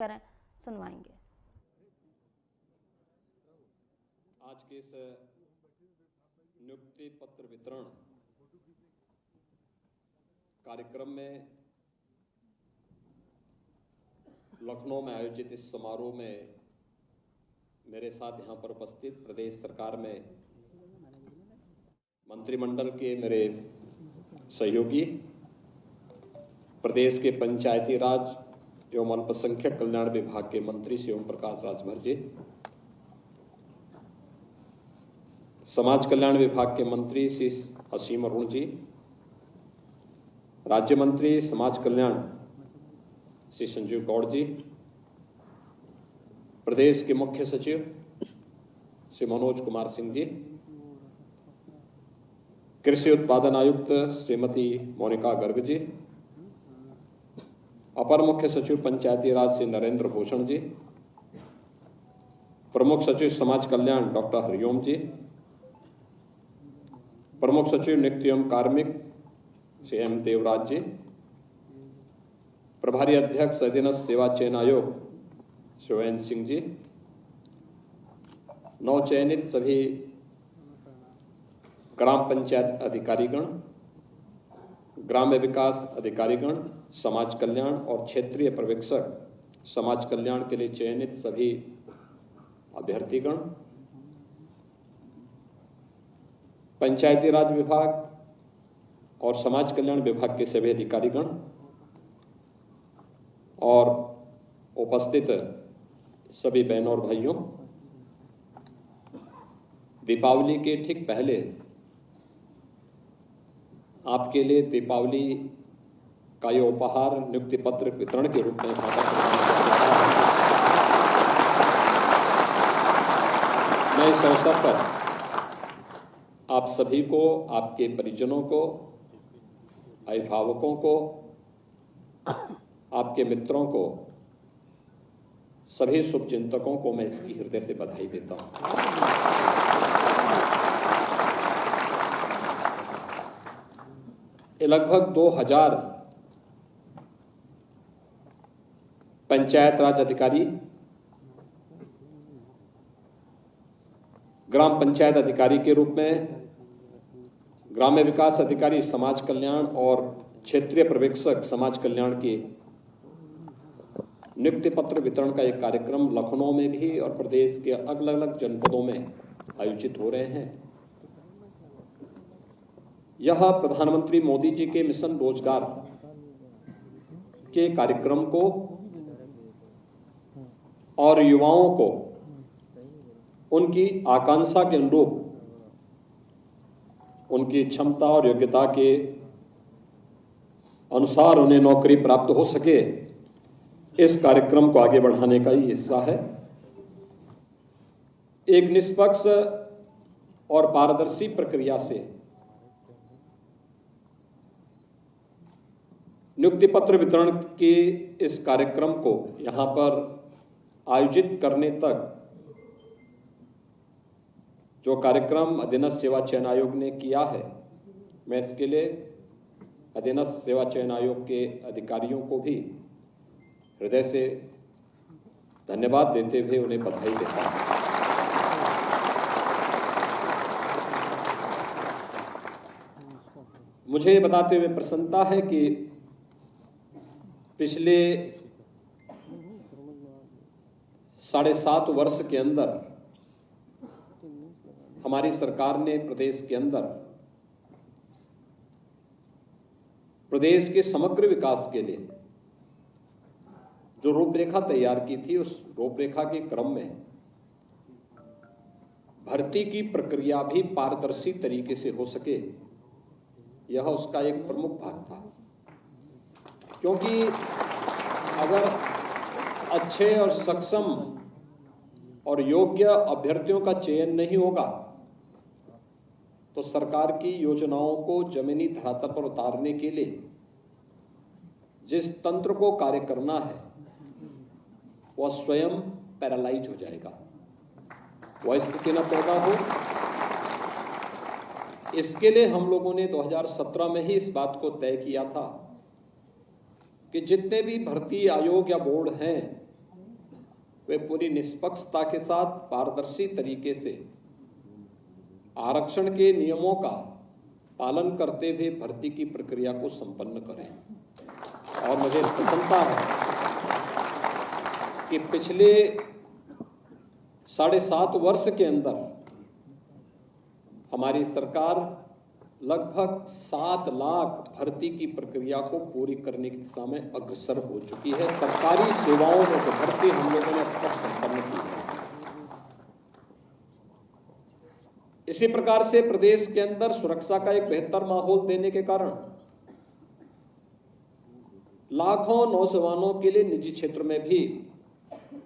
करें सुनवाएंगे। आज के इस नियुक्ति पत्र वितरण कार्यक्रम में लखनऊ में आयोजित इस समारोह में मेरे साथ यहां पर उपस्थित प्रदेश सरकार में मंत्रिमंडल के मेरे सहयोगी, प्रदेश के पंचायती राज एवं अल्पसंख्यक कल्याण विभाग के मंत्री श्री ओम प्रकाश राजभर जी, समाज कल्याण विभाग के मंत्री श्री असीम अरुण जी, राज्य मंत्री समाज कल्याण श्री संजीव गौड़ जी, प्रदेश के मुख्य सचिव श्री मनोज कुमार सिंह जी, कृषि उत्पादन आयुक्त श्रीमती मोनिका गर्ग जी, अपर मुख्य सचिव पंचायती राज श्री नरेंद्र भूषण जी, प्रमुख सचिव समाज कल्याण डॉक्टर हरिओम जी, प्रमुख सचिव नियुक्ति एवं कार्मिक श्री एम देवराज जी, प्रभारी अध्यक्ष अधीनस्थ सेवा चयन आयोग शिवेंद्र सिंह जी, नवचयनित सभी ग्राम पंचायत अधिकारीगण, ग्राम्य विकास अधिकारीगण, समाज कल्याण और क्षेत्रीय पर्यवेक्षक, समाज कल्याण के लिए चयनित सभी अभ्यर्थीगण, पंचायती राज विभाग और समाज कल्याण विभाग के सभी अधिकारीगण और उपस्थित सभी बहनों और भाइयों, दीपावली के ठीक पहले आपके लिए दीपावली का ये उपहार नियुक्ति पत्र वितरण के रूप में मैं इस अवसर पर आप सभी को, आपके परिजनों को, अभिभावकों को, आपके मित्रों को, सभी शुभचिंतकों को मैं इसकी हृदय से बधाई देता हूं। लगभग 2000 पंचायत राज अधिकारी, ग्राम पंचायत अधिकारी के रूप में, ग्राम्य विकास अधिकारी समाज कल्याण और क्षेत्रीय पर्यवेक्षक समाज कल्याण के नियुक्ति पत्र वितरण का एक कार्यक्रम लखनऊ में भी और प्रदेश के अलग अलग जनपदों में आयोजित हो रहे हैं। यह प्रधानमंत्री मोदी जी के मिशन रोजगार के कार्यक्रम को और युवाओं को उनकी आकांक्षा के अनुरूप, उनकी क्षमता और योग्यता के अनुसार उन्हें नौकरी प्राप्त हो सके, इस कार्यक्रम को आगे बढ़ाने का ही हिस्सा है। एक निष्पक्ष और पारदर्शी प्रक्रिया से नियुक्ति पत्र वितरण के इस कार्यक्रम को यहां पर आयोजित करने तक जो कार्यक्रम अधीनस्थ सेवा चयन आयोग ने किया है, मैं इसके लिए अधीनस्थ सेवा चयन आयोग के अधिकारियों को भी हृदय से धन्यवाद देते हुए उन्हें बधाई देता हूं। मुझे ये बताते हुए प्रसन्नता है कि पिछले 7.5 वर्ष के अंदर हमारी सरकार ने प्रदेश के अंदर प्रदेश के समग्र विकास के लिए जो रूपरेखा तैयार की थी, उस रूपरेखा के क्रम में भर्ती की प्रक्रिया भी पारदर्शी तरीके से हो सके, यह उसका एक प्रमुख भाग था। क्योंकि अगर अच्छे और सक्षम और योग्य अभ्यर्थियों का चयन नहीं होगा तो सरकार की योजनाओं को जमीनी धरातल पर उतारने के लिए जिस तंत्र को कार्य करना है वह स्वयं पैरालाइज हो जाएगा, वह स्थिति न पैदा हो। इसके लिए हम लोगों ने 2017 में ही इस बात को तय किया था कि जितने भी भर्ती आयोग या बोर्ड हैं वे पूरी निष्पक्षता के साथ पारदर्शी तरीके से आरक्षण के नियमों का पालन करते हुए भर्ती की प्रक्रिया को संपन्न करें। और मुझे प्रसन्नता है कि पिछले 7.5 वर्ष के अंदर हमारी सरकार लगभग 7 लाख भर्ती की प्रक्रिया को पूरी करने की दिशा में अग्रसर हो चुकी है। सरकारी सेवाओं में तो भर्ती हम लोगों ने अब तक संपन्न की है। इसी प्रकार से प्रदेश के अंदर सुरक्षा का एक बेहतर माहौल देने के कारण लाखों नौजवानों के लिए निजी क्षेत्र में भी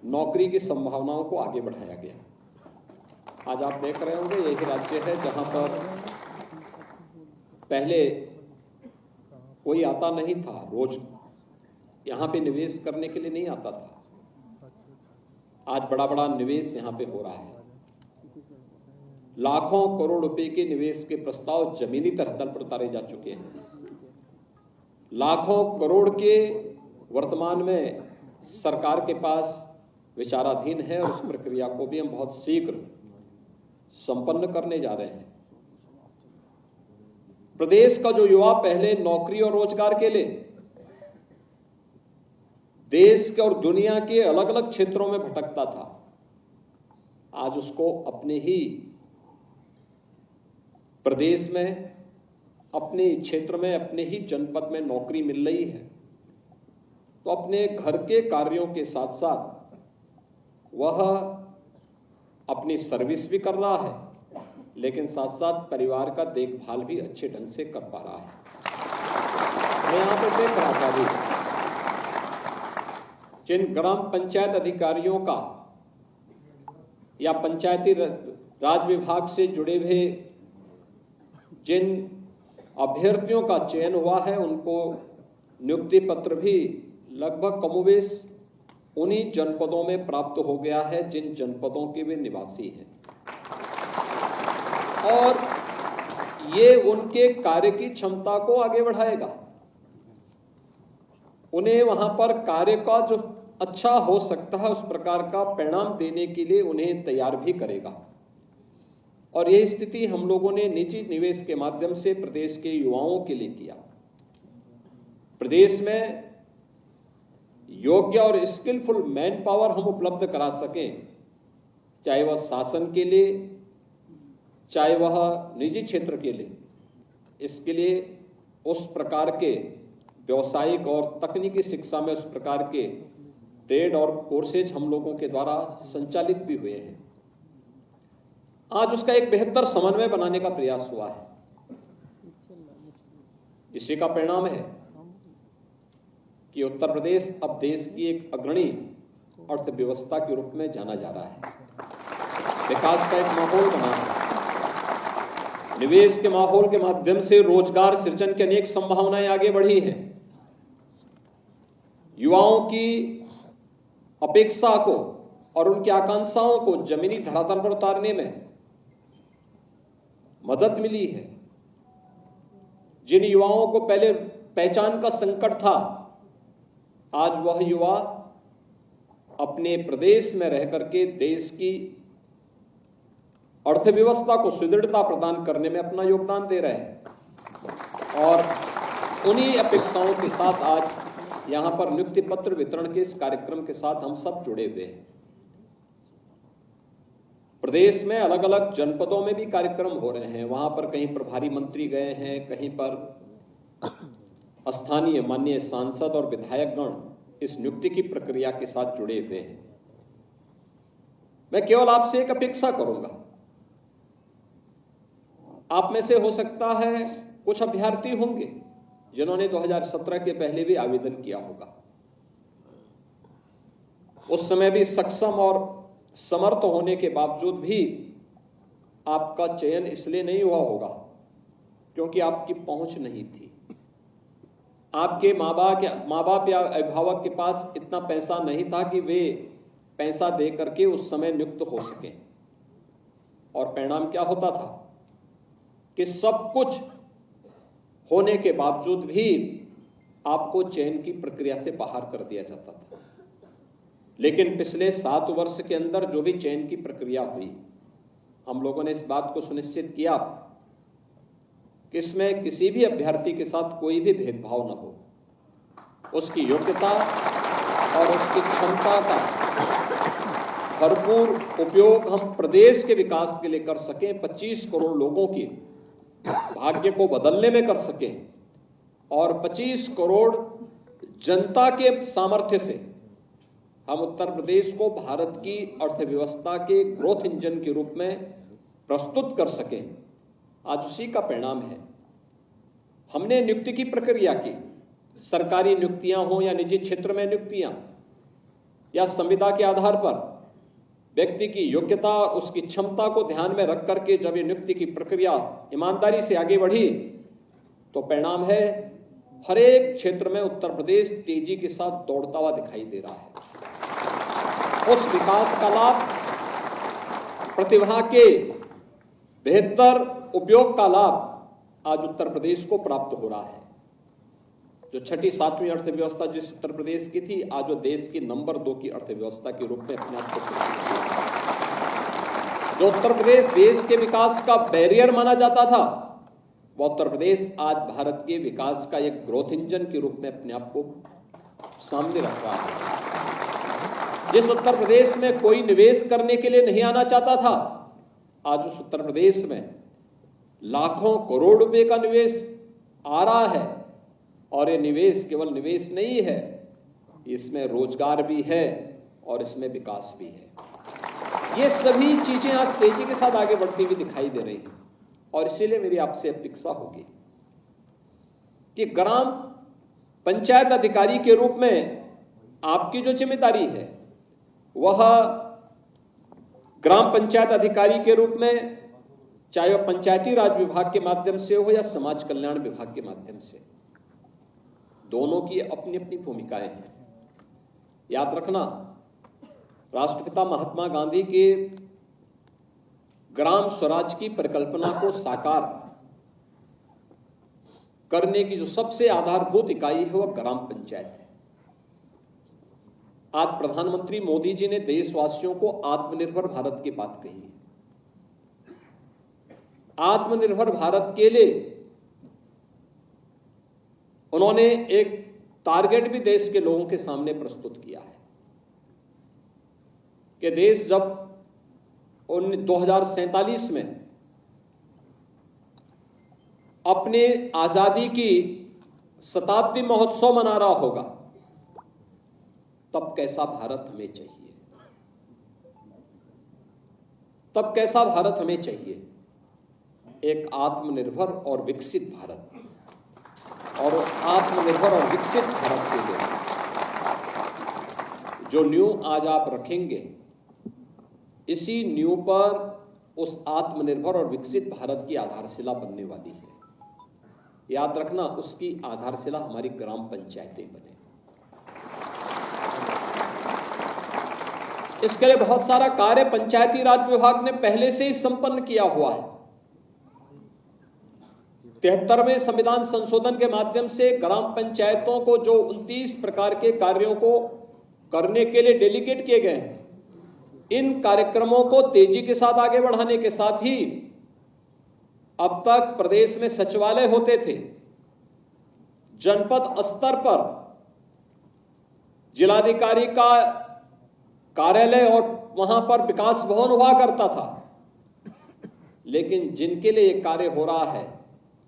नौकरी की संभावनाओं को आगे बढ़ाया गया। आज आप देख रहे होंगे यही राज्य है जहां पर पहले कोई आता नहीं था, रोज यहां पे निवेश करने के लिए नहीं आता था। आज बड़ा बड़ा निवेश यहां पे हो रहा है। लाखों करोड़ रुपए के निवेश के प्रस्ताव जमीनी तल पर उतारे जा चुके हैं। लाखों करोड़ के वर्तमान में सरकार के पास विचाराधीन है और उस प्रक्रिया को भी हम बहुत शीघ्र संपन्न करने जा रहे हैं। प्रदेश का जो युवा पहले नौकरी और रोजगार के लिए देश के और दुनिया के अलग अलग क्षेत्रों में भटकता था, आज उसको अपने ही प्रदेश में, अपने क्षेत्र में, अपने ही जनपद में नौकरी मिल रही है। तो अपने घर के कार्यों के साथ साथ वह अपनी सर्विस भी कर रहा है, लेकिन साथ साथ परिवार का देखभाल भी अच्छे ढंग से कर पा रहा है। मैं यहां पर देख रहा था भी जिन ग्राम पंचायत अधिकारियों का या पंचायती राज विभाग से जुड़े हुए जिन अभ्यर्थियों का चयन हुआ है, उनको नियुक्ति पत्र भी लगभग कमोबेश उन्हीं जनपदों में प्राप्त हो गया है जिन जनपदों के वे निवासी हैं। और ये उनके कार्य की क्षमता को आगे बढ़ाएगा, उन्हें वहां पर कार्य का जो अच्छा हो सकता है उस प्रकार का परिणाम देने के लिए उन्हें तैयार भी करेगा। और यह स्थिति हम लोगों ने निजी निवेश के माध्यम से प्रदेश के युवाओं के लिए किया। प्रदेश में योग्य और स्किलफुल मैन पावर हम उपलब्ध करा सकें, चाहे वह शासन के लिए, चाहे वह निजी क्षेत्र के लिए। इसके लिए उस प्रकार के व्यावसायिक और तकनीकी शिक्षा में उस प्रकार के ट्रेड और कोर्सेज हम लोगों के द्वारा संचालित भी हुए हैं। आज उसका एक बेहतर समन्वय बनाने का प्रयास हुआ है। इसी का परिणाम है कि उत्तर प्रदेश अब देश की एक अग्रणी अर्थव्यवस्था के रूप में जाना जा रहा है। विकास का एक माहौल बना है। निवेश के माहौल के माध्यम से रोजगार सृजन की अनेक संभावनाएं आगे बढ़ी हैं। युवाओं की अपेक्षा को और उनकी आकांक्षाओं को जमीनी धरातल पर उतारने में मदद मिली है। जिन युवाओं को पहले पहचान का संकट था, आज वह युवा अपने प्रदेश में रह करके देश की अर्थव्यवस्था को सुदृढ़ता प्रदान करने में अपना योगदान दे रहे हैं। और उन्हीं अपेक्षाओं के साथ आज यहां पर नियुक्ति पत्र वितरण के इस कार्यक्रम के साथ हम सब जुड़े हुए हैं। प्रदेश में अलग अलग जनपदों में भी कार्यक्रम हो रहे हैं। वहां पर कहीं प्रभारी मंत्री गए हैं, कहीं पर स्थानीय माननीय सांसद और विधायकगण इस नियुक्ति की प्रक्रिया के साथ जुड़े हुए हैं। मैं केवल आपसे एक अपेक्षा करूंगा, आप में से हो सकता है कुछ अभ्यर्थी होंगे जिन्होंने 2017 के पहले भी आवेदन किया होगा। उस समय भी सक्षम और समर्थ होने के बावजूद भी आपका चयन इसलिए नहीं हुआ होगा क्योंकि आपकी पहुंच नहीं थी। आपके माँ बाप या अभिभावक के पास इतना पैसा नहीं था कि वे पैसा दे करके उस समय नियुक्त हो सके। और परिणाम क्या होता था कि सब कुछ होने के बावजूद भी आपको चयन की प्रक्रिया से बाहर कर दिया जाता था। लेकिन पिछले 7 वर्ष के अंदर जो भी चयन की प्रक्रिया हुई, हम लोगों ने इस बात को सुनिश्चित किया कि इसमें किसी भी अभ्यर्थी के साथ कोई भी भेदभाव न हो। उसकी योग्यता और उसकी क्षमता का भरपूर उपयोग हम प्रदेश के विकास के लिए कर सकें, 25 करोड़ लोगों के भाग्य को बदलने में कर सकें और 25 करोड़ जनता के सामर्थ्य से हम उत्तर प्रदेश को भारत की अर्थव्यवस्था के ग्रोथ इंजन के रूप में प्रस्तुत कर सकें। आज उसी का परिणाम है। हमने नियुक्ति की प्रक्रिया की, सरकारी नियुक्तियां हो या निजी क्षेत्र में नियुक्तियां, या संविदा के आधार पर व्यक्ति की योग्यता, उसकी क्षमता को ध्यान में रख करके जब ये नियुक्ति की प्रक्रिया ईमानदारी से आगे बढ़ी तो परिणाम है हर एक क्षेत्र में उत्तर प्रदेश तेजी के साथ दौड़ता हुआ दिखाई दे रहा है। उस विकास का लाभ, प्रतिभा के बेहतर उपयोग का लाभ आज उत्तर प्रदेश को प्राप्त हो रहा है। जो 6ठी 7वीं अर्थव्यवस्था जिस उत्तर प्रदेश की थी, आज वो देश की नंबर 2 की अर्थव्यवस्था के रूप में अपने आप को, जो उत्तर प्रदेश देश के विकास का बैरियर माना जाता था, वो उत्तर प्रदेश आज भारत के विकास का एक ग्रोथ इंजन के रूप में अपने आप को सामने रख रहा है। जिस उत्तर प्रदेश में कोई निवेश करने के लिए नहीं आना चाहता था, आज उस उत्तर प्रदेश में लाखों करोड़ रुपए का निवेश आ रहा है। और ये निवेश केवल निवेश नहीं है, इसमें रोजगार भी है और इसमें विकास भी है। ये सभी चीजें आज तेजी के साथ आगे बढ़ती हुई दिखाई दे रही हैं और इसीलिए मेरी आपसे अपेक्षा होगी कि ग्राम पंचायत अधिकारी के रूप में आपकी जो जिम्मेदारी है वह ग्राम पंचायत अधिकारी के रूप में, चाहे वह पंचायती राज विभाग के माध्यम से हो या समाज कल्याण विभाग के माध्यम से, दोनों की अपनी अपनी भूमिकाएं हैं। याद रखना, राष्ट्रपिता महात्मा गांधी के ग्राम स्वराज की परिकल्पना को साकार करने की जो सबसे आधारभूत इकाई है वह ग्राम पंचायत है। आज प्रधानमंत्री मोदी जी ने देशवासियों को आत्मनिर्भर भारत की बात कही है। आत्मनिर्भर भारत के लिए उन्होंने एक टारगेट भी देश के लोगों के सामने प्रस्तुत किया है कि देश जब 2047 में अपने आजादी की शताब्दी महोत्सव मना रहा होगा, तब कैसा भारत हमें चाहिए, तब कैसा भारत हमें चाहिए? एक आत्मनिर्भर और विकसित भारत। और आत्मनिर्भर और विकसित भारत के लिए जो नींव आज आप रखेंगे, इसी नींव पर उस आत्मनिर्भर और विकसित भारत की आधारशिला बनने वाली है। याद रखना, उसकी आधारशिला हमारी ग्राम पंचायतें बने। इसके लिए बहुत सारा कार्य पंचायती राज विभाग ने पहले से ही संपन्न किया हुआ है। 73वें संविधान संशोधन के माध्यम से ग्राम पंचायतों को जो 29 प्रकार के कार्यों को करने के लिए डेलीगेट किए गए हैं, इन कार्यक्रमों को तेजी के साथ आगे बढ़ाने के साथ ही अब तक प्रदेश में सचिवालय होते थे, जनपद स्तर पर जिलाधिकारी का कार्यालय और वहां पर विकास भवन हुआ करता था, लेकिन जिनके लिए यह कार्य हो रहा है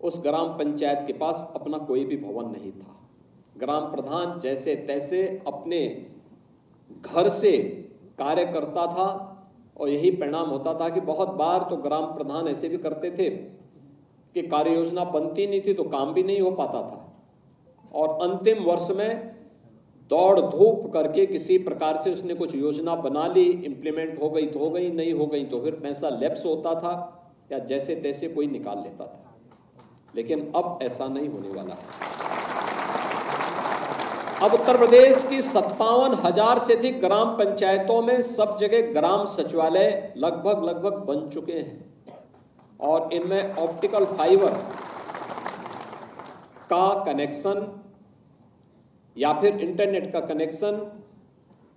उस ग्राम पंचायत के पास अपना कोई भी भवन नहीं था। ग्राम प्रधान जैसे तैसे अपने घर से कार्य करता था और यही परिणाम होता था कि बहुत बार तो ग्राम प्रधान ऐसे भी करते थे कि कार्य योजना बनती नहीं थी तो काम भी नहीं हो पाता था और अंतिम वर्ष में दौड़ धूप करके किसी प्रकार से उसने कुछ योजना बना ली, इंप्लीमेंट हो गई तो हो गई, नहीं हो गई तो फिर पैसा लैप्स होता था या जैसे तैसे कोई निकाल लेता था। लेकिन अब ऐसा नहीं होने वाला है। अब उत्तर प्रदेश की 57,000 से अधिक ग्राम पंचायतों में सब जगह ग्राम सचिवालय लगभग बन चुके हैं और इनमें ऑप्टिकल फाइबर का कनेक्शन या फिर इंटरनेट का कनेक्शन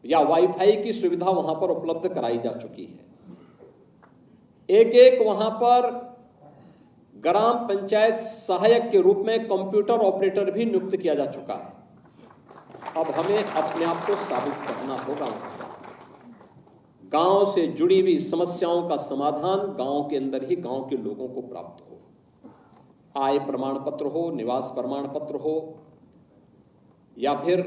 या वाईफाई की सुविधा वहां पर उपलब्ध कराई जा चुकी है। एक एक वहां पर ग्राम पंचायत सहायक के रूप में कंप्यूटर ऑपरेटर भी नियुक्त किया जा चुका है। अब हमें अपने आप को साबित करना होगा। गांव से जुड़ी हुई समस्याओं का समाधान गांव के अंदर ही गांव के लोगों को प्राप्त हो। आय प्रमाण पत्र हो, निवास प्रमाण पत्र हो, या फिर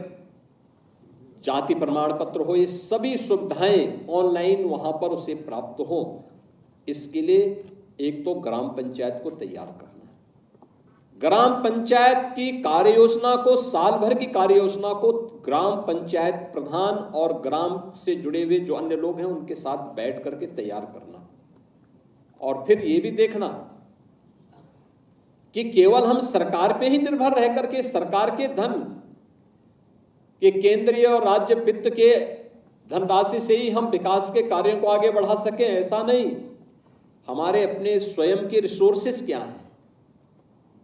जाति प्रमाण पत्र हो, ये सभी सुविधाएं ऑनलाइन वहां पर उसे प्राप्त हो। इसके लिए एक तो ग्राम पंचायत को तैयार करना है। ग्राम पंचायत की कार्य योजना को, साल भर की कार्य योजना को ग्राम पंचायत प्रधान और ग्राम से जुड़े हुए जो अन्य लोग हैं उनके साथ बैठ करके तैयार करना। और फिर ये भी देखना कि केवल हम सरकार पे ही निर्भर रह करके सरकार के धन के केंद्रीय और राज्य वित्त के धनराशि से ही हम विकास के कार्यों को आगे बढ़ा सकें, ऐसा नहीं। हमारे अपने स्वयं के रिसोर्सेस क्या हैं,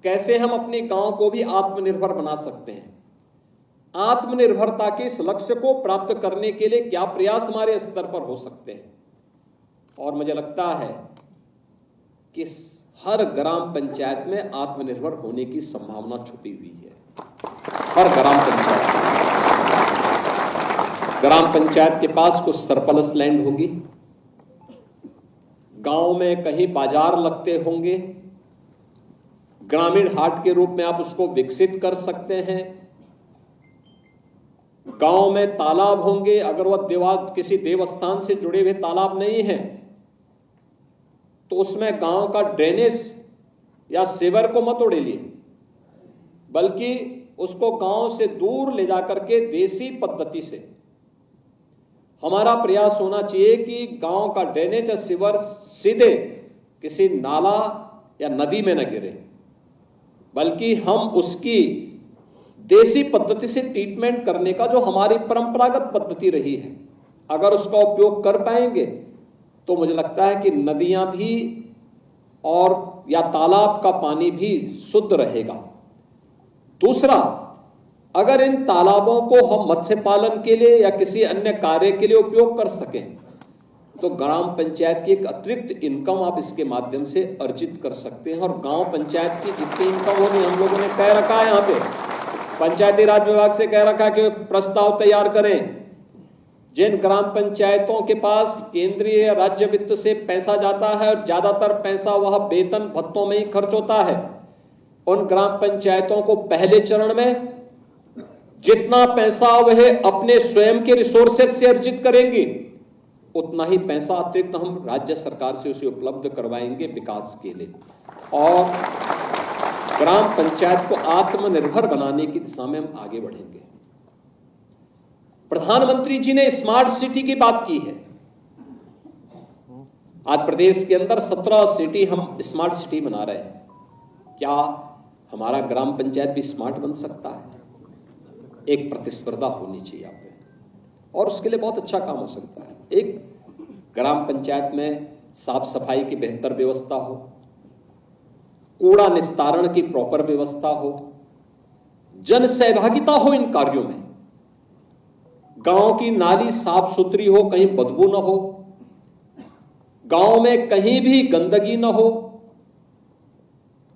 कैसे हम अपने गांव को भी आत्मनिर्भर बना सकते हैं, आत्मनिर्भरता के इस लक्ष्य को प्राप्त करने के लिए क्या प्रयास हमारे स्तर पर हो सकते हैं। और मुझे लगता है कि हर ग्राम पंचायत में आत्मनिर्भर होने की संभावना छुपी हुई है। हर ग्राम पंचायत के पास कुछ सरप्लस लैंड होगी, गांव में कहीं बाजार लगते होंगे, ग्रामीण हाट के रूप में आप उसको विकसित कर सकते हैं। गांव में तालाब होंगे, अगर वह किसी देवस्थान से जुड़े हुए तालाब नहीं है तो उसमें गांव का ड्रेनेज या सीवर को मत उड़ेलिए, बल्कि उसको गांव से दूर ले जाकर के देसी पद्धति से हमारा प्रयास होना चाहिए कि गांव का ड्रेनेज या सीवर सीधे किसी नाला या नदी में न गिरे, बल्कि हम उसकी देसी पद्धति से ट्रीटमेंट करने का जो हमारी परंपरागत पद्धति रही है, अगर उसका उपयोग कर पाएंगे तो मुझे लगता है कि नदियां भी और या तालाब का पानी भी शुद्ध रहेगा। दूसरा, अगर इन तालाबों को हम मत्स्य पालन के लिए या किसी अन्य कार्य के लिए उपयोग कर सकें तो ग्राम पंचायत की एक अतिरिक्त इनकम आप इसके माध्यम से अर्जित कर सकते हैं। और गांव पंचायत की जितनी इनकम होगी, हम लोगों ने कह रखा है, यहाँ पे पंचायती राज विभाग से कह रखा कि प्रस्ताव तैयार करें। जिन ग्राम पंचायतों के पास केंद्रीय राज्य वित्त से पैसा जाता है और ज्यादातर पैसा वह वेतन भत्तों में ही खर्च होता है, उन ग्राम पंचायतों को पहले चरण में जितना पैसा वह अपने स्वयं के रिसोर्सेज से अर्जित करेंगे उतना ही पैसा अतिरिक्त हम राज्य सरकार से उसे उपलब्ध करवाएंगे विकास के लिए, और ग्राम पंचायत को आत्मनिर्भर बनाने की दिशा में हम आगे बढ़ेंगे। प्रधानमंत्री जी ने स्मार्ट सिटी की बात की है। आज प्रदेश के अंदर 17 सिटी हम स्मार्ट सिटी बना रहे हैं। क्या हमारा ग्राम पंचायत भी स्मार्ट बन सकता है? एक प्रतिस्पर्धा होनी चाहिए आप पे, और उसके लिए बहुत अच्छा काम हो सकता है। एक ग्राम पंचायत में साफ सफाई की बेहतर व्यवस्था हो, कूड़ा निस्तारण की प्रॉपर व्यवस्था हो, जन सहभागिता हो इन कार्यों में, गांव की नाली साफ सुथरी हो, कहीं बदबू न हो, गांव में कहीं भी गंदगी न हो,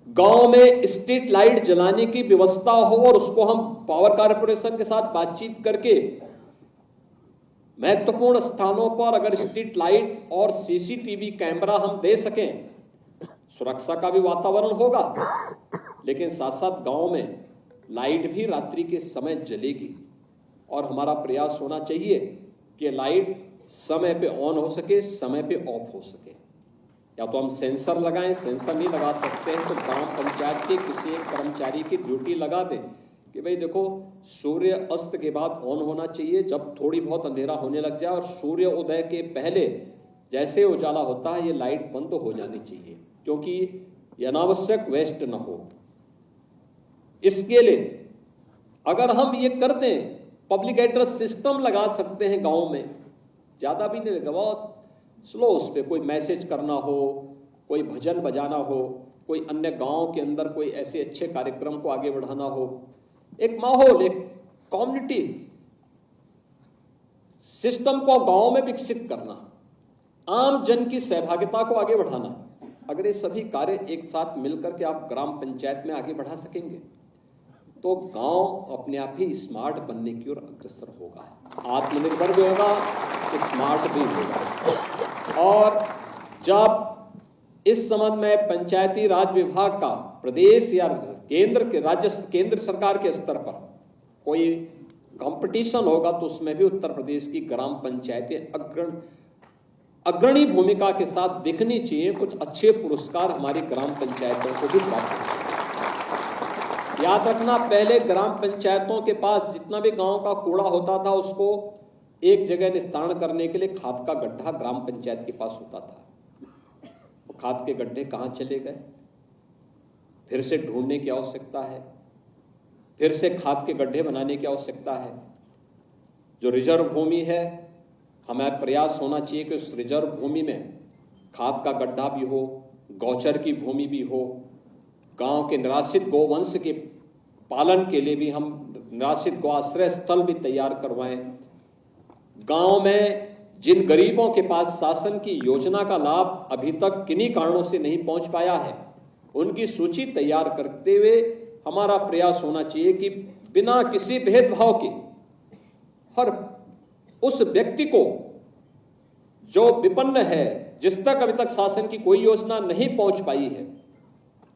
गांव में स्ट्रीट लाइट जलाने की व्यवस्था हो, और उसको हम पावर कारपोरेशन के साथ बातचीत करके महत्वपूर्ण स्थानों पर अगर स्ट्रीट लाइट और सीसीटीवी कैमरा हम दे सकें, सुरक्षा का भी वातावरण होगा, लेकिन साथ साथ गांव में लाइट भी रात्रि के समय जलेगी। और हमारा प्रयास होना चाहिए कि लाइट समय पे ऑन हो सके, समय पे ऑफ हो सके। या तो हम सेंसर लगाएं, सेंसर नहीं लगा सकते हैं तो ग्राम पंचायत के किसी एक कर्मचारी की ड्यूटी लगा दें कि भाई देखो, सूर्य अस्त के बाद ऑन होना चाहिए, जब थोड़ी बहुत अंधेरा होने लग जाए और सूर्य उदय के पहले जैसे उजाला होता है ये लाइट बंद हो जानी चाहिए, क्योंकि ये अनावश्यक वेस्ट न हो। इसके लिए अगर हम ये कर दें, पब्लिक एड्रेस सिस्टम लगा सकते हैं गांव में, ज्यादा भी नहीं लगेगा, बहुत स्लो, उस पर कोई मैसेज करना हो, कोई भजन बजाना हो, कोई अन्य गांव के अंदर कोई ऐसे अच्छे कार्यक्रम को आगे बढ़ाना हो, एक माहौल, एक कम्युनिटी सिस्टम को गांव में विकसित करना, आम जन की सहभागिता को आगे बढ़ाना, अगर ये सभी कार्य एक साथ मिलकर के आप ग्राम पंचायत में आगे बढ़ा सकेंगे तो गांव अपने आप ही स्मार्ट बनने की ओर अग्रसर होगा, आत्मनिर्भर भी होगा, स्मार्ट भी होगा। और जब इस संबंध में पंचायती राज विभाग का प्रदेश या केंद्र सरकार के स्तर पर कोई कंपटीशन होगा तो उसमें भी उत्तर प्रदेश की ग्राम पंचायतें अग्रणी भूमिका के साथ दिखनी चाहिए। कुछ अच्छे पुरस्कार हमारी ग्राम पंचायतों को भी प्राप्त हों। याद रखना, पहले ग्राम पंचायतों के पास जितना भी गांव का कूड़ा होता था उसको एक जगह निस्तारण करने के लिए खाद का गड्ढा ग्राम पंचायत के पास होता था। खाद के गड्ढे कहां चले गए, फिर से ढूंढने की आवश्यकता है, फिर से खाद के गड्ढे बनाने की आवश्यकता है। जो रिजर्व भूमि है, हमें प्रयास होना चाहिए कि उस रिजर्व भूमि में खाद का गड्ढा भी हो, गौचर की भूमि भी हो, गांव के निराश्रित गोवंश के पालन के लिए भी हम निराश्रित गौ आश्रय स्थल भी तैयार करवाएं। गांव में जिन गरीबों के पास शासन की योजना का लाभ अभी तक किन्हीं कारणों से नहीं पहुंच पाया है, उनकी सूची तैयार करते हुए हमारा प्रयास होना चाहिए कि बिना किसी भेदभाव के हर उस व्यक्ति को जो विपन्न है, जिस तक अभी तक शासन की कोई योजना नहीं पहुंच पाई है,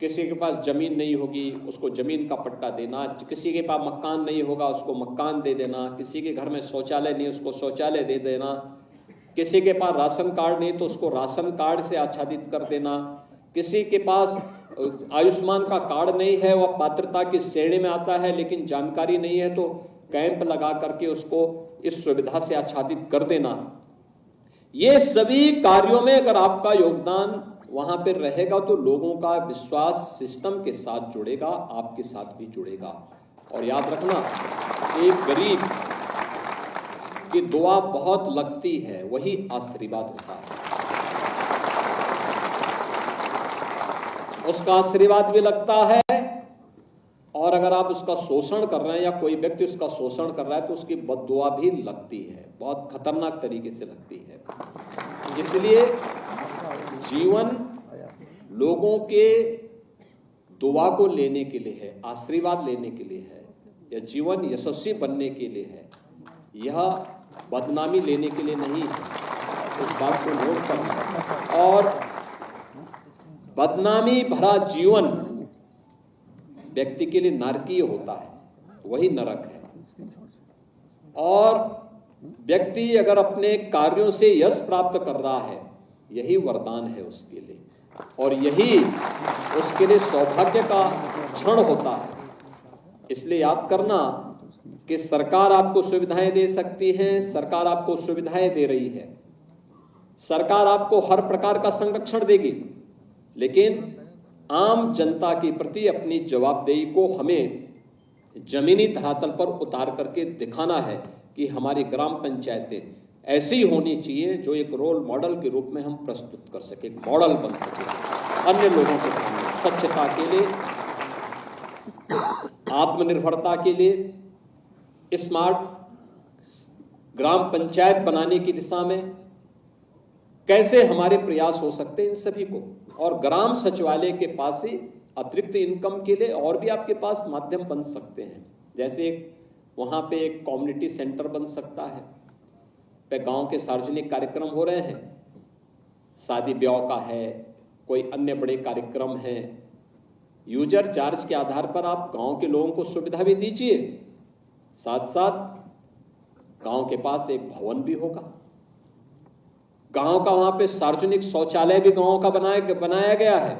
किसी के पास जमीन नहीं होगी उसको जमीन का पट्टा देना, किसी के पास मकान नहीं होगा उसको मकान दे देना, किसी के घर में शौचालय नहीं उसको शौचालय दे देना, किसी के पास राशन कार्ड नहीं तो उसको राशन कार्ड से आच्छादित कर देना, किसी के पास आयुष्मान का कार्ड नहीं है, वह पात्रता की श्रेणी में आता है लेकिन जानकारी नहीं है, तो कैंप लगा करके उसको इस सुविधा से आच्छादित कर देना। ये सभी कार्यों में अगर आपका योगदान वहां पर रहेगा तो लोगों का विश्वास सिस्टम के साथ जुड़ेगा, आपके साथ भी जुड़ेगा। और याद रखना, एक गरीब की दुआ बहुत लगती है, वही आशीर्वाद होता है। उसका आशीर्वाद भी लगता है, और अगर आप उसका शोषण कर रहे हैं या कोई व्यक्ति उसका शोषण कर रहा है तो उसकी बद्दुआ भी लगती है, बहुत खतरनाक तरीके से लगती है। इसलिए जीवन लोगों के दुआ को लेने के लिए है, आशीर्वाद लेने के लिए है, या जीवन यशस्वी बनने के लिए है, यह बदनामी लेने के लिए नहीं है। इस बात को नोट करना। और बदनामी भरा जीवन व्यक्ति के लिए नरकीय होता है, वही नरक है। और व्यक्ति अगर अपने कार्यों से यश प्राप्त कर रहा है, यही वरदान है उसके लिए, और यही उसके लिए सौभाग्य का क्षण होता है। इसलिए याद करना कि सरकार आपको सुविधाएं दे सकती है, सरकार आपको सुविधाएं दे रही है, सरकार आपको हर प्रकार का संरक्षण देगी, लेकिन आम जनता के प्रति अपनी जवाबदेही को हमें जमीनी धरातल पर उतार करके दिखाना है कि हमारी ग्राम पंचायतें ऐसी होनी चाहिए जो एक रोल मॉडल के रूप में हम प्रस्तुत कर सके, मॉडल बन सके अन्य लोगों के सामने, स्वच्छता के लिए, आत्मनिर्भरता के लिए, स्मार्ट ग्राम पंचायत बनाने की दिशा में कैसे हमारे प्रयास हो सकते हैं इन सभी को। और ग्राम सचिवालय के पास ही अतिरिक्त इनकम के लिए और भी आपके पास माध्यम बन सकते हैं, जैसे वहां पे एक कम्युनिटी सेंटर बन सकता है, पे गांव के सार्वजनिक कार्यक्रम हो रहे हैं, शादी ब्याह का है, कोई अन्य बड़े कार्यक्रम है, यूजर चार्ज के आधार पर आप गांव के लोगों को सुविधा भी दीजिए, साथ साथ गांव के पास एक भवन भी होगा, गांव का वहां पे सार्वजनिक शौचालय भी गांव का बनाया गया है,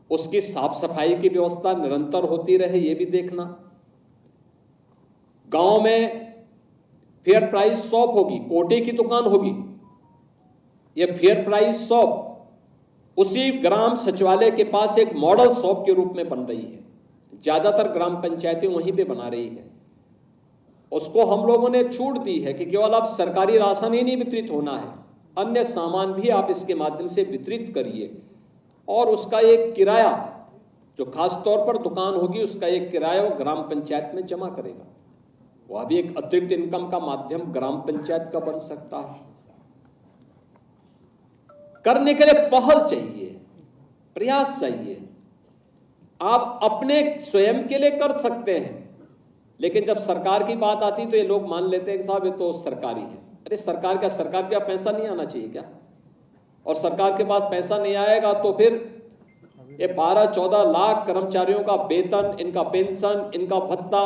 उसकी साफ सफाई की व्यवस्था निरंतर होती रहे, ये भी देखना। गांव में फेयर प्राइस शॉप होगी, कोटे की दुकान होगी, यह फेयर प्राइस शॉप उसी ग्राम सचिवालय के पास एक मॉडल शॉप के रूप में बन रही है, ज्यादातर ग्राम पंचायतें वहीं पे बना रही है। उसको हम लोगों ने छूट दी है कि केवल अब सरकारी राशन ही नहीं वितरित होना है, अन्य सामान भी आप इसके माध्यम से वितरित करिए, और उसका एक किराया जो खास तौर पर दुकान होगी उसका एक किराया ग्राम पंचायत में जमा करेगा। वह भी एक अतिरिक्त इनकम का माध्यम ग्राम पंचायत का बन सकता है। करने के लिए पहल चाहिए, प्रयास चाहिए। आप अपने स्वयं के लिए कर सकते हैं, लेकिन जब सरकार की बात आती तो ये लोग मान लेते हैं कि साहब ये तो सरकारी है। अरे सरकार के पास पैसा नहीं आना चाहिए क्या? और सरकार के पास पैसा नहीं आएगा तो फिर ये 12-14 लाख कर्मचारियों का वेतन, इनका पेंशन, इनका भत्ता,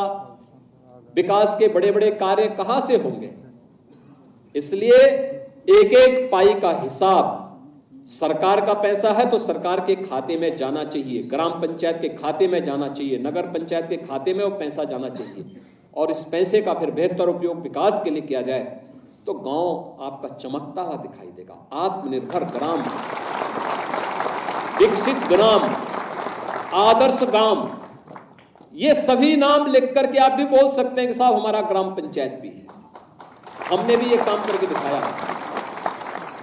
विकास के बड़े बड़े कार्य कहां से होंगे? इसलिए एक एक पाई का हिसाब, सरकार का पैसा है तो सरकार के खाते में जाना चाहिए, ग्राम पंचायत के खाते में जाना चाहिए, नगर पंचायत के खाते में वो पैसा जाना चाहिए, और इस पैसे का फिर बेहतर उपयोग विकास के लिए किया जाए तो गांव आपका चमकता हुआ दिखाई देगा। आत्मनिर्भर ग्राम, विकसित ग्राम, आदर्श ग्राम, ये सभी नाम लिख करके आप भी बोल सकते हैं कि साहब हमारा ग्राम पंचायत भी है, हमने भी ये काम करके दिखाया है।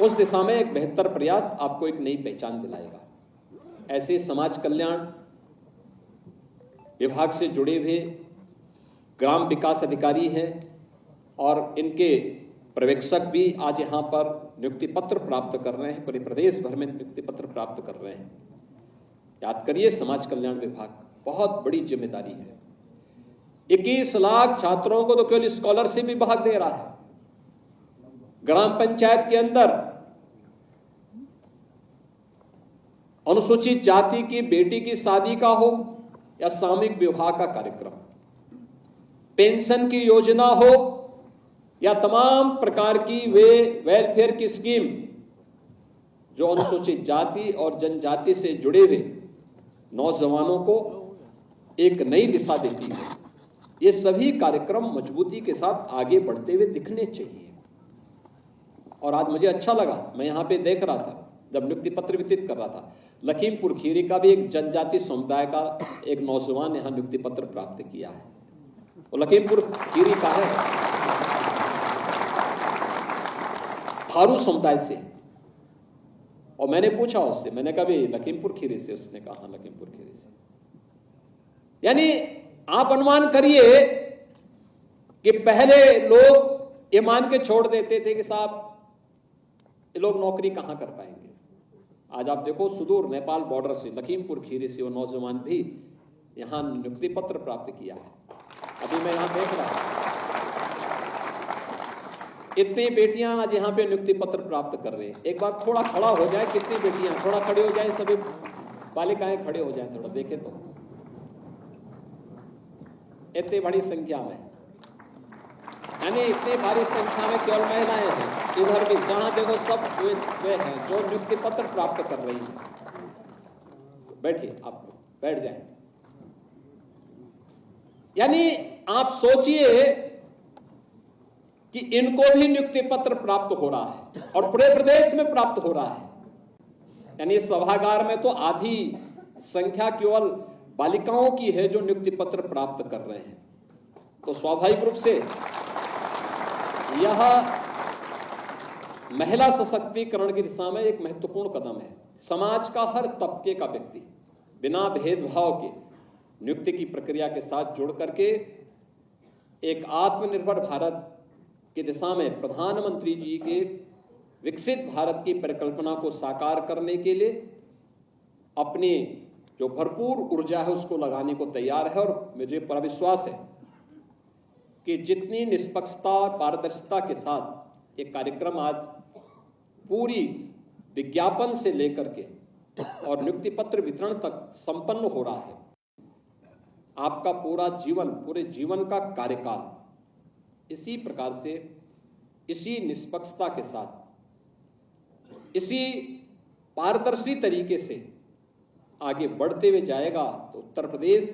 उस दिशा में एक बेहतर प्रयास आपको एक नई पहचान दिलाएगा। ऐसे समाज कल्याण विभाग से जुड़े हुए ग्राम विकास अधिकारी हैं और इनके पर्यवेक्षक भी आज यहां पर नियुक्ति पत्र प्राप्त कर रहे हैं, पूरे प्रदेश भर में नियुक्ति पत्र प्राप्त कर रहे हैं। याद करिए, समाज कल्याण विभाग बहुत बड़ी जिम्मेदारी है। 21 लाख छात्रों को तो केवल स्कॉलरशिप विभाग दे रहा है। ग्राम पंचायत के अंदर अनुसूचित जाति की बेटी की शादी का हो या सामूहिक विवाह का कार्यक्रम, पेंशन की योजना हो या तमाम प्रकार की वे वेलफेयर की स्कीम जो अनुसूचित जाति और जनजाति से जुड़े हुए नौजवानों को एक नई दिशा देती है, ये सभी कार्यक्रम मजबूती के साथ आगे बढ़ते हुए दिखने चाहिए। और आज मुझे अच्छा लगा, मैं यहां पे देख रहा था जब नियुक्ति पत्र वितरित कर रहा था, लखीमपुर खीरी का भी एक जनजाति समुदाय का एक नौजवान यहां नियुक्ति पत्र प्राप्त किया है। वो लखीमपुर खीरी का है, थारू समुदाय से। और मैंने पूछा उससे, मैंने कहा भी लखीमपुर खीरी से? उसने कहा हाँ लखीमपुर खीरी से। यानी आप अनुमान करिए कि पहले लोग ये मान के छोड़ देते थे कि साहब ये लोग नौकरी कहां कर पाएंगे। आज आप देखो, सुदूर नेपाल बॉर्डर से लखीमपुर खीरी से वो नौजवान भी यहां नियुक्ति पत्र प्राप्त किया है। अभी मैं यहां देख रहा हूं, इतनी बेटियां आज यहां पे नियुक्ति पत्र प्राप्त कर रहे हैं। एक बार थोड़ा खड़ा हो जाए, कितनी बेटियां, थोड़ा खड़े हो जाए, सभी बालिकाएं खड़े हो जाए, थोड़ा देखे तो इतनी बड़ी संख्या में, यानी इतनी भारी संख्या में केवल महिलाएं हैं। इधर भी जहां देखो सब वे हैं जो नियुक्ति पत्र प्राप्त कर रही हैं। बैठिए, आप बैठ जाएं। यानी आप सोचिए कि इनको भी नियुक्ति पत्र प्राप्त हो रहा है और पूरे प्रदेश में प्राप्त हो रहा है। यानी इस सभागार में तो आधी संख्या केवल बालिकाओं की है जो नियुक्ति पत्र प्राप्त कर रहे हैं। तो स्वाभाविक रूप से यह महिला सशक्तिकरण की दिशा में एक महत्वपूर्ण कदम है। समाज का हर तबके का व्यक्ति बिना भेदभाव के नियुक्ति की प्रक्रिया के साथ जुड़ करके एक आत्मनिर्भर भारत की दिशा में प्रधानमंत्री जी के विकसित भारत की परिकल्पना को साकार करने के लिए अपनी जो भरपूर ऊर्जा है उसको लगाने को तैयार है। और मुझे पूरा विश्वास है कि जितनी निष्पक्षता पारदर्शिता के साथ ये कार्यक्रम आज पूरी विज्ञापन से लेकर के और नियुक्ति पत्र वितरण तक संपन्न हो रहा है, आपका पूरा जीवन, पूरे जीवन का कार्यकाल इसी प्रकार से, इसी निष्पक्षता के साथ, इसी पारदर्शी तरीके से आगे बढ़ते हुए जाएगा तो उत्तर प्रदेश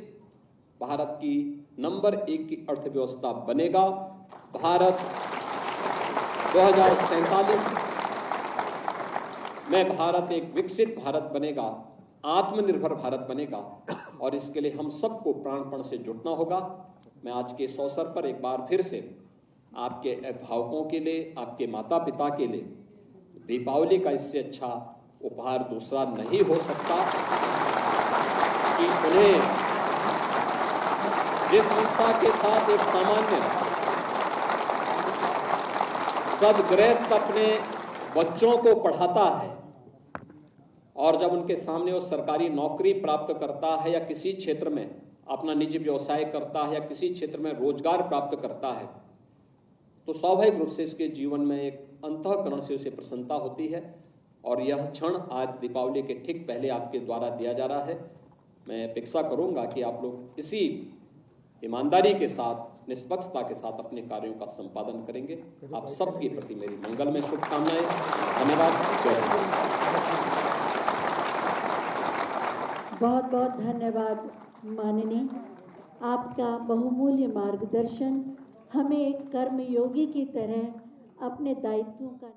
भारत की नंबर 1 की अर्थव्यवस्था बनेगा। भारत 2047 में भारत एक विकसित भारत बनेगा, आत्मनिर्भर भारत बनेगा, और इसके लिए हम सबको प्राणपण से जुटना होगा। मैं आज के इस अवसर पर एक बार फिर से आपके अभिभावकों के लिए, आपके माता पिता के लिए दीपावली का इससे अच्छा उपहार दूसरा नहीं हो सकता कि उन्हें जिस मंशा के साथ एक सामान्य सदगृहस्थ अपने बच्चों को पढ़ाता है और जब उनके सामने वो सरकारी नौकरी प्राप्त करता है या किसी क्षेत्र में अपना निजी व्यवसाय करता है या किसी क्षेत्र में रोजगार प्राप्त करता है, तो स्वाभाविक रूप से इसके जीवन में एक अंतःकरण से उसे प्रसन्नता होती है। और यह क्षण आज दीपावली के ठीक पहले आपके द्वारा दिया जा रहा है। मैं अपेक्षा करूंगा कि आप लोग इसी ईमानदारी के साथ, निष्पक्षता के साथ अपने कार्यों का संपादन करेंगे। आप सबके प्रति मेरी मंगलमय शुभकामनाएं। धन्यवाद। जय हिंद। बहुत बहुत धन्यवाद माननीय, आपका बहुमूल्य मार्गदर्शन हमें एक कर्मयोगी की तरह अपने दायित्वों का